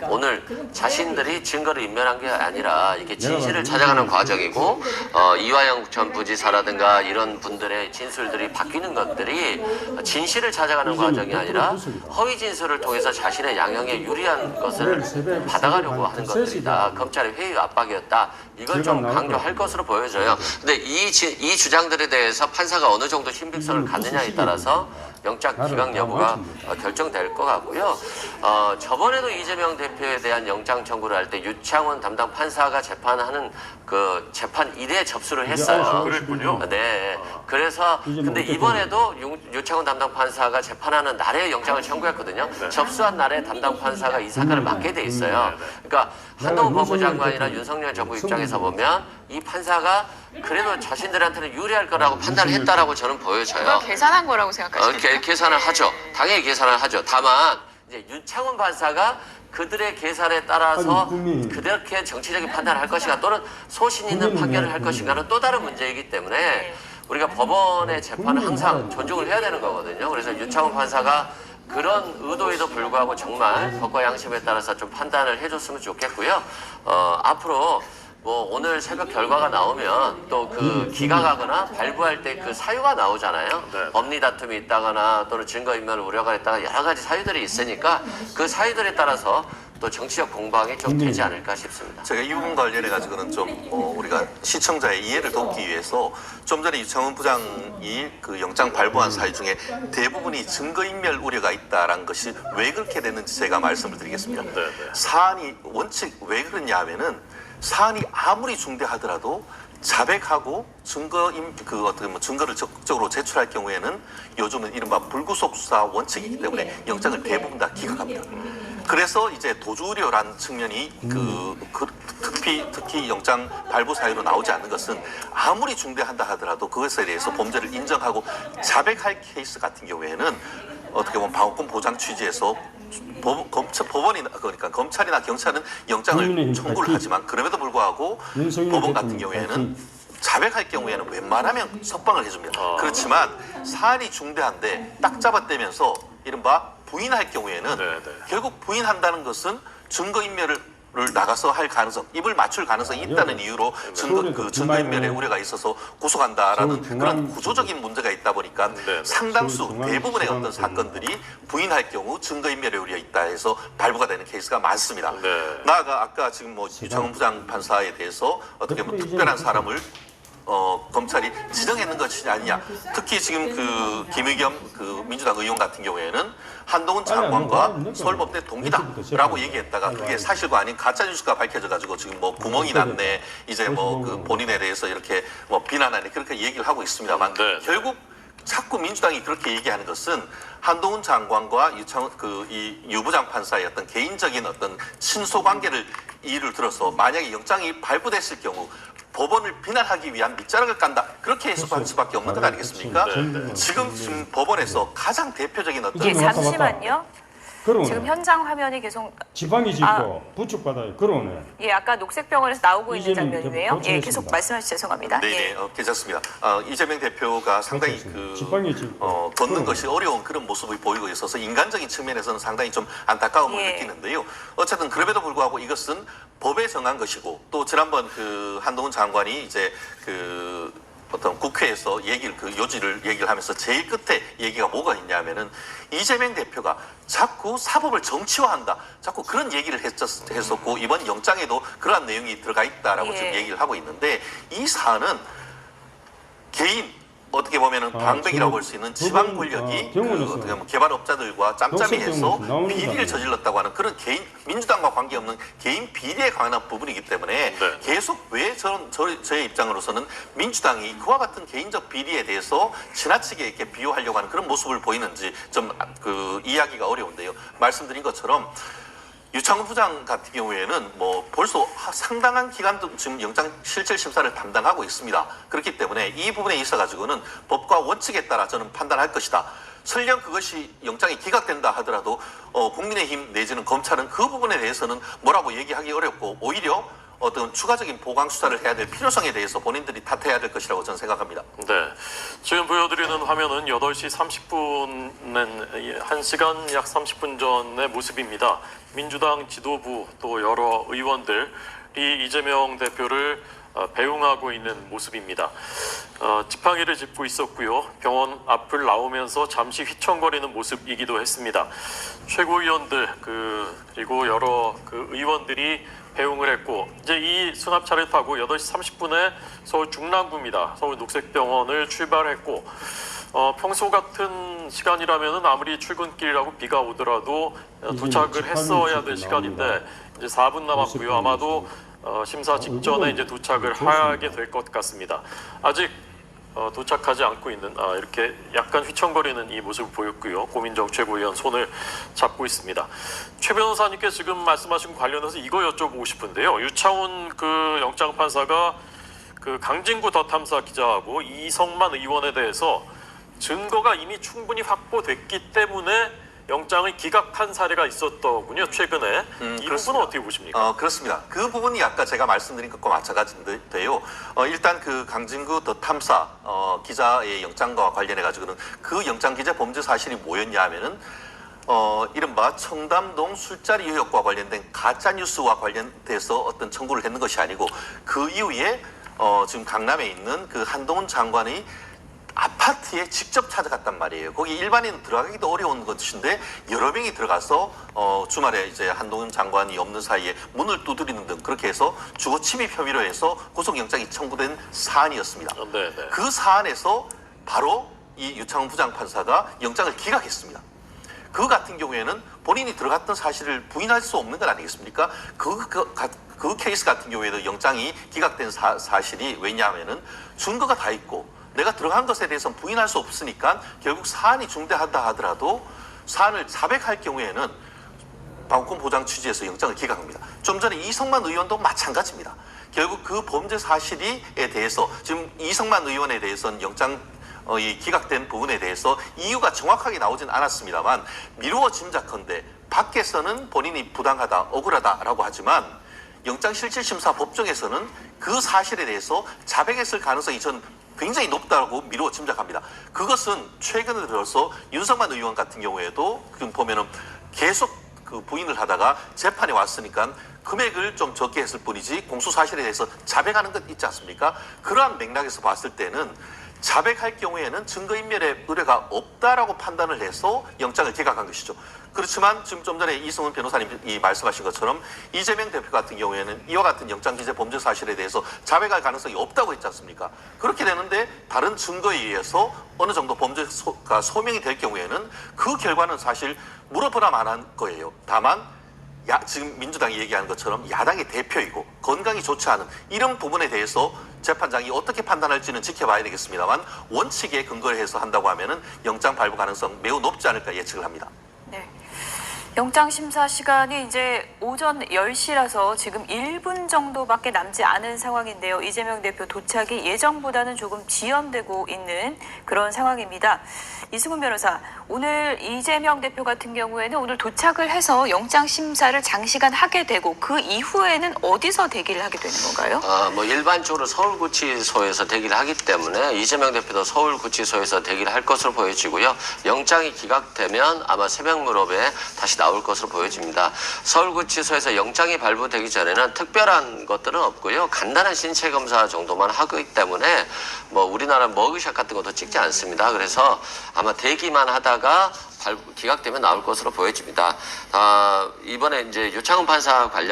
오늘 자신들이 증거를 인멸한 게 아니라 이렇게 진실을 찾아가는 과정이고 이화영 전 부지사라든가 이런 분들의 진술들이 바뀌는 것들이 진실을 찾아가는 과정이 아니라 허위 진술을 통해서 자신의 양형에 유리한 것을 받아가려고 하는 것들이다. 검찰의 회유 압박이었다. 이걸 좀 강조할 것으로 보여져요. 근데 이 주장들에 대해서 판사가 어느 정도 신빙성을 갖느냐에 따라서 영장 기각 여부가 결정될 것 같고요. 저번에도 이재명 대표에 대한 영장 청구를 할 때 유창훈 담당 판사가 재판하는 그 재판 1회 접수를 했어요. 그랬군요. 네. 그래서 근데 이번에도 유창훈 담당 판사가 재판하는 날에 영장을 청구했거든요. 접수한 날에 담당 판사가 이 사건을 맡게 돼 있어요. 그러니까 한동훈 법무장관이나 윤석열 정부 입장에서 보면 이 판사가 그래도 자신들한테는 유리할 거라고 판단을 했다라고 저는 보여져요. 그걸 계산한 거라고 생각하십니까? 계산을 하죠. 당연히 계산을 하죠. 다만 이제 윤창훈 판사가 그들의 계산에 따라서 그렇게 정치적인 판단을 할 것인가 또는 소신 있는 판결을 할 것인가는 또 다른 문제이기 때문에 우리가 법원의 재판은 항상 존중을 해야 되는 거거든요. 그래서 윤창훈 판사가 그런 의도에도 불구하고 정말 법과 양심에 따라서 좀 판단을 해줬으면 좋겠고요. 앞으로 뭐 오늘 새벽 결과가 나오면 또 그 기각하거나 발부할 때 그 사유가 나오잖아요. 법리 다툼이 있다거나 또는 증거인멸 우려가 있다거나 여러 가지 사유들이 있으니까 그 사유들에 따라서 또 정치적 공방이 좀 되지 않을까 싶습니다. 제가 이 부분 관련해 가지고는 좀 우리가 시청자의 이해를 돕기 위해서 좀 전에 유창훈 부장이 그 영장 발부한 사유 중에 대부분이 증거인멸 우려가 있다라는 것이 왜 그렇게 됐는지 제가 말씀을 드리겠습니다. 사안이 원칙 왜 그러냐 하면은 사안이 아무리 중대하더라도 자백하고 증거를 적극적으로 제출할 경우에는 요즘은 이른바 불구속 수사 원칙이기 때문에 영장을 대부분 다 기각합니다. 그래서 이제 도주 우려라는 측면이 특히 영장 발부 사유로 나오지 않는 것은 아무리 중대한다 하더라도 그것에 대해서 범죄를 인정하고 자백할 케이스 같은 경우에는 어떻게 보면 방어권 보장 취지에서 법원이나 그러니까 검찰이나 경찰은 영장을 청구를 하지만 그럼에도 불구하고 법원 같은 경우에는 자백할 경우에는 웬만하면 석방을 해줍니다. 그렇지만 사안이 중대한데 딱 잡아떼면서 이른바 부인할 경우에는 결국 부인한다는 것은 증거인멸을 나가서 할 가능성, 입을 맞출 가능성이 있다는 이유로 증거인멸의 우려가 있어서 구속한다라는 그런 구조적인 문제가 있다 보니까 상당수 대부분의 어떤 사건들이 부인할 경우 증거인멸의 우려가 있다 해서 발부가 되는 케이스가 많습니다. 나아가 아까 지금 뭐 유창훈 부장 판사에 대해서 어떻게 보면 특별한 사람을 검찰이 지정했는 것이 아니냐. 특히 지금 그 김의겸 그 민주당 의원 같은 경우에는 한동훈 장관과 서울법대 동기다라고 얘기했다가 그게 사실과 아닌 가짜 뉴스가 밝혀져가지고 지금 뭐 구멍이 났네. 이제 뭐 그 본인에 대해서 이렇게 뭐 비난하네 그렇게 얘기를 하고 있습니다만 결국 자꾸 민주당이 그렇게 얘기하는 것은 한동훈 장관과 유 부장 판사의 어떤 개인적인 어떤 친소 관계를 이유를 들어서 만약에 영장이 발부됐을 경우 법원을 비난하기 위한 밑자락을 깐다. 그렇게 해석할 수밖에 없는 것 아니겠습니까? 지금 법원에서 가장 대표적인 어떤 잠시만요. 그러네. 지금 현장 화면이 계속 지방이 짓고 부축받아요. 그러네. 예, 아까 녹색병원에서 나오고 있는 이재명 장면이네요. 대표 예, 계속 말씀하셔서 죄송합니다. 네네, 괜찮습니다. 이재명 대표가 상당히 지방이 짓고 걷는 것이 어려운 그런 모습을 보이고 있어서 인간적인 측면에서는 상당히 좀 안타까움을 느끼는데요. 어쨌든 그럼에도 불구하고 이것은 법에 정한 것이고 또 지난번 그 한동훈 장관이 이제 어떤 국회에서 요지를 얘기를 하면서 제일 끝에 얘기가 뭐가 있냐면은 이재명 대표가 자꾸 사법을 정치화한다. 자꾸 그런 얘기를 했었고 이번 영장에도 그러한 내용이 들어가 있다라고 지금 얘기를 하고 있는데 이 사안은 개인 어떻게 보면은 방백이라고 볼 수 있는 지방 권력이 어떻게 보면 개발업자들과 짬짬이 해서 비리를 저질렀다고 하는 그런 개인 민주당과 관계없는 개인 비리에 관한 부분이기 때문에 계속 왜 저의 입장으로서는 민주당이 그와 같은 개인적 비리에 대해서 지나치게 이렇게 비호하려고 하는 그런 모습을 보이는지 좀 이해하기가 어려운데요. 말씀드린 것처럼 유창훈 부장 같은 경우에는 뭐 벌써 상당한 기간도 지금 영장 실질 심사를 담당하고 있습니다. 그렇기 때문에 이 부분에 있어 가지고는 법과 원칙에 따라 저는 판단할 것이다. 설령 그것이 영장이 기각된다 하더라도 국민의힘 내지는 검찰은 그 부분에 대해서는 뭐라고 얘기하기 어렵고 오히려 어떤 추가적인 보강 수사를 해야 될 필요성에 대해서 본인들이 탓해야 될 것이라고 저는 생각합니다. 네. 지금 보여드리는 화면은 8시 30분은 1시간 약 30분 전의 모습입니다. 민주당 지도부 또 여러 의원들이 이재명 대표를 배웅하고 있는 모습입니다. 지팡이를 짚고 있었고요. 병원 앞을 나오면서 잠시 휘청거리는 모습이기도 했습니다. 최고위원들 그리고 여러 의원들이 배웅을 했고 이제 이 수납차를 타고 8시 30분에 서울 중랑구입니다. 서울 녹색병원을 출발했고 평소 같은 시간이라면 아무리 출근길이라고 비가 오더라도 도착을 했어야 될 시간인데 이제 4분 남았고요. 아마도 심사 직전에 이제 도착을 하게 될 것 같습니다. 아직 도착하지 않고 있는 이렇게 약간 휘청거리는 이 모습을 보였고요. 고민정 최고위원 손을 잡고 있습니다. 최 변호사님께 지금 말씀하신 관련해서 이거 여쭤보고 싶은데요. 유창훈 영장 판사가 강진구 더 탐사 기자하고 이성만 의원에 대해서 증거가 이미 충분히 확보됐기 때문에 영장을 기각한 사례가 있었더군요. 최근에 이 그렇습니다. 부분은 어떻게 보십니까? 그렇습니다. 그 부분이 아까 제가 말씀드린 것과 마찬가지인데요. 일단 강진구 더 탐사 기자의 영장과 관련해 가지고는 그 영장 기재 범죄 사실이 뭐였냐 하면은 이른바 청담동 술자리 의혹과 관련된 가짜 뉴스와 관련돼서 어떤 청구를 했는 것이 아니고 그 이후에 지금 강남에 있는 한동훈 장관의 아파트에 직접 찾아갔단 말이에요. 거기 일반인 들어가기도 어려운 것인데 여러 명이 들어가서 주말에 이제 한동훈 장관이 없는 사이에 문을 두드리는 등 그렇게 해서 주거 침입 혐의로 해서 구속영장이 청구된 사안이었습니다. 네. 그 사안에서 바로 이 유창훈 부장판사가 영장을 기각했습니다. 그 같은 경우에는 본인이 들어갔던 사실을 부인할 수 없는 것 아니겠습니까? 그 케이스 같은 경우에도 영장이 기각된 사실이 왜냐하면은 증거가 다 있고 내가 들어간 것에 대해서는 부인할 수 없으니까 결국 사안이 중대하다 하더라도 사안을 자백할 경우에는 방어권 보장 취지에서 영장을 기각합니다. 좀 전에 이성만 의원도 마찬가지입니다. 결국 그 범죄 사실에 대해서 지금 이성만 의원에 대해서는 영장 기각된 부분에 대해서 이유가 정확하게 나오진 않았습니다만 미루어 짐작컨대 밖에서는 본인이 부당하다, 억울하다라고 하지만 영장실질심사 법정에서는 그 사실에 대해서 자백했을 가능성이 전 굉장히 높다고 미루어 짐작합니다. 그것은 최근에 들어서 윤석만 의원 같은 경우에도 지금 보면은 계속 부인을 하다가 재판에 왔으니까 금액을 좀 적게 했을 뿐이지 공소 사실에 대해서 자백하는 것 있지 않습니까? 그러한 맥락에서 봤을 때는 자백할 경우에는 증거인멸의 의뢰가 없다라고 판단을 해서 영장을 기각한 것이죠. 그렇지만 지금 좀 전에 이승훈 변호사님이 말씀하신 것처럼 이재명 대표 같은 경우에는 이와 같은 영장기재 범죄 사실에 대해서 자백할 가능성이 없다고 했지 않습니까? 그렇게 되는데 다른 증거에 의해서 어느 정도 범죄가 소명이 될 경우에는 그 결과는 사실 물어보나 만한 거예요. 다만 지금 민주당이 얘기하는 것처럼 야당의 대표이고 건강이 좋지 않은 이런 부분에 대해서 재판장이 어떻게 판단할지는 지켜봐야 되겠습니다만 원칙에 근거를 해서 한다고 하면은 영장 발부 가능성 매우 높지 않을까 예측을 합니다. 네. 영장 심사 시간이 이제 오전 10시라서 지금 1분 정도밖에 남지 않은 상황인데요. 이재명 대표 도착이 예정보다는 조금 지연되고 있는 그런 상황입니다. 이승훈 변호사, 오늘 이재명 대표 같은 경우에는 오늘 도착을 해서 영장 심사를 장시간 하게 되고 그 이후에는 어디서 대기를 하게 되는 건가요? 일반적으로 서울구치소에서 대기를 하기 때문에 이재명 대표도 서울구치소에서 대기를 할 것으로 보여지고요. 영장이 기각되면 아마 새벽 무렵에 다시 나올 것으로 보여집니다. 서울구치소에서 영장이 발부되기 전에는 특별한 것들은 없고요. 간단한 신체 검사 정도만 하기 때문에 우리나라 머그샷 같은 것도 찍지 않습니다. 그래서 아마 대기만 하다가 기각되면 나올 것으로 보여집니다. 이번에 이제 유창훈 판사 관련